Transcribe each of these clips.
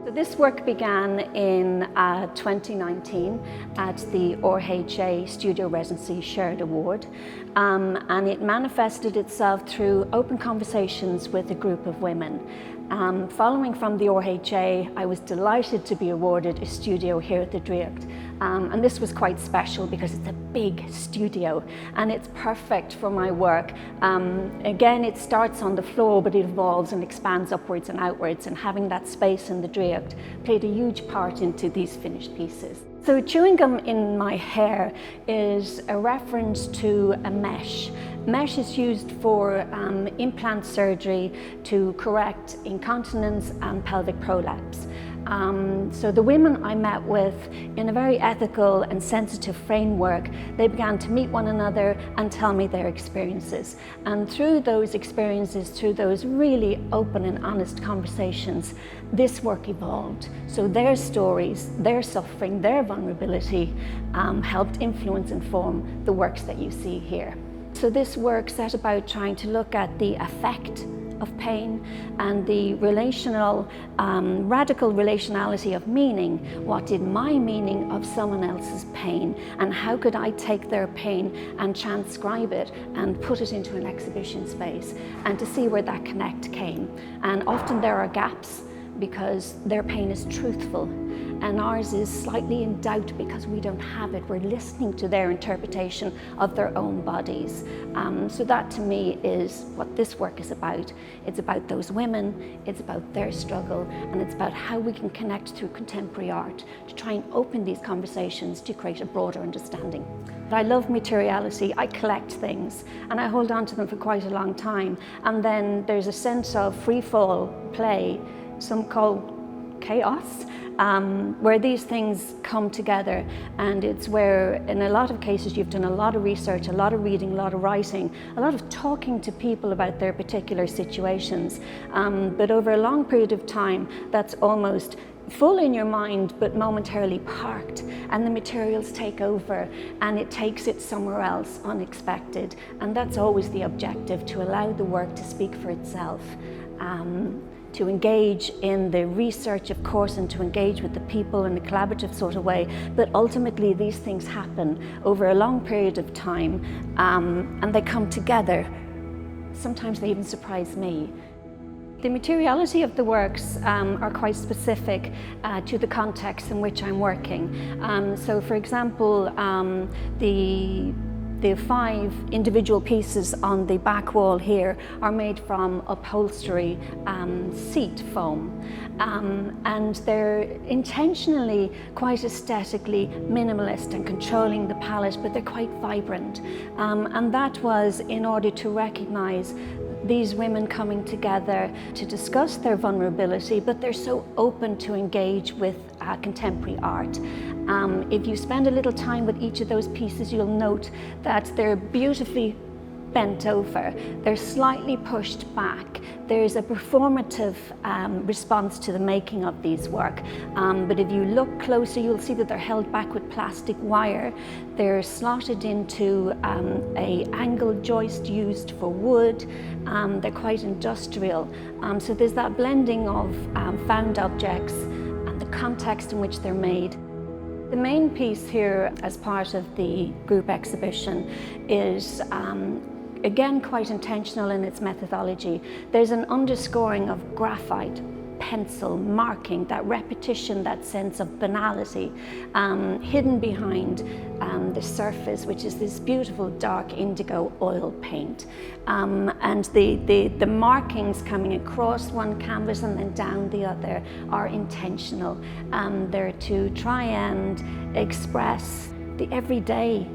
So this work began in 2019 at the RHA Studio Residency Shared Award, and it manifested itself through open conversations with a group of women. Following from the RHA, I was delighted to be awarded a studio here at the Draíocht. And this was quite special because it's a big studio and it's perfect for my work. Again, it starts on the floor, but it evolves and expands upwards and outwards, and having that space in the Draíocht played a huge part into these finished pieces. So chewing gum in my hair is a reference to a mesh. Mesh is used for implant surgery to correct incontinence and pelvic prolapse. So the women I met with, in a very ethical and sensitive framework, they began to meet one another and tell me their experiences. And through those experiences, through those really open and honest conversations, this work evolved. So their stories, their suffering, their vulnerability helped influence and inform the works that you see here. So this work set about trying to look at the effect of pain and the relational, radical relationality of meaning. What did my meaning of someone else's pain, and how could I take their pain and transcribe it and put it into an exhibition space, and to see where that connect came. And often there are gaps because their pain is truthful and ours is slightly in doubt because we don't have it. We're listening to their interpretation of their own bodies. So that to me is what this work is about. It's about those women, it's about their struggle, and it's about how we can connect through contemporary art to try and open these conversations to create a broader understanding. But I love materiality. I collect things and I hold on to them for quite a long time. And then there's a sense of free fall play, some call chaos, where these things come together, and it's where in a lot of cases you've done a lot of research, a lot of reading, a lot of writing, a lot of talking to people about their particular situations, but over a long period of time that's almost full in your mind but momentarily parked, and the materials take over and it takes it somewhere else unexpected. And that's always the objective, to allow the work to speak for itself. To engage in the research, of course, and to engage with the people in a collaborative sort of way. But ultimately, these things happen over a long period of time, and they come together. Sometimes they even surprise me. The materiality of the works are quite specific to the context in which I'm working. So, for example, the 5 individual pieces on the back wall here are made from upholstery seat foam, and they're intentionally quite aesthetically minimalist and controlling the palette, but they're quite vibrant, and that was in order to recognize these women coming together to discuss their vulnerability, but they're so open to engage with contemporary art. If you spend a little time with each of those pieces, you'll note that they're beautifully bent over, they're slightly pushed back. There's a performative response to the making of these work, but if you look closer, you'll see that they're held back with plastic wire. They're slotted into a angle joist used for wood. They're quite industrial. So there's that blending of found objects and the context in which they're made. The main piece here as part of the group exhibition is again quite intentional in its methodology. There's an underscoring of graphite, pencil, marking, that repetition, that sense of banality, hidden behind the surface, which is this beautiful dark indigo oil paint. And the markings coming across one canvas and then down the other are intentional. They're to try and express the everyday.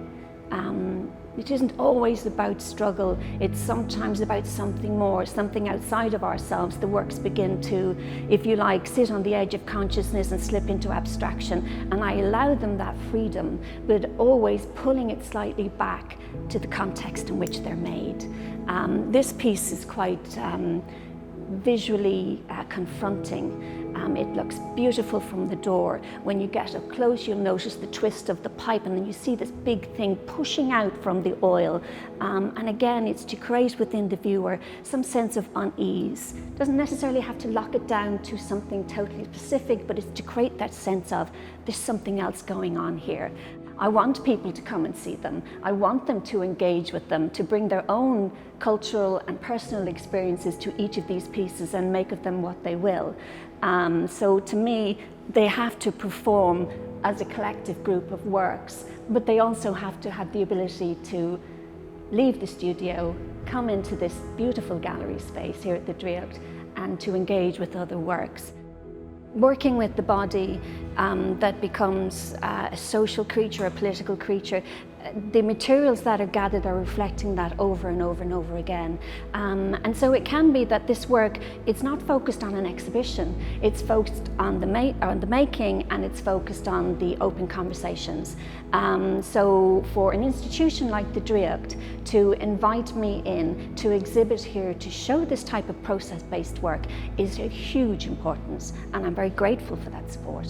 It isn't always about struggle, it's sometimes about something more, something outside of ourselves. The works begin to, if you like, sit on the edge of consciousness and slip into abstraction, and I allow them that freedom, but always pulling it slightly back to the context in which they're made. This piece is quite visually confronting. It looks beautiful from the door. When you get up close, you'll notice the twist of the pipe, and then you see this big thing pushing out from the oil. And again, it's to create within the viewer some sense of unease. Doesn't necessarily have to lock it down to something totally specific, but it's to create that sense of there's something else going on here. I want people to come and see them. I want them to engage with them, to bring their own cultural and personal experiences to each of these pieces and make of them what they will. So to me, they have to perform as a collective group of works, but they also have to have the ability to leave the studio, come into this beautiful gallery space here at the Draíocht, and to engage with other works. Working with the body that becomes a social creature, a political creature, the materials that are gathered are reflecting that over and over and over again. And so it can be that this work, it's not focused on an exhibition, it's focused on the making, and it's focused on the open conversations. So for an institution like the Draíocht to invite me in to exhibit here, to show this type of process-based work is a huge importance, and I'm very grateful for that support.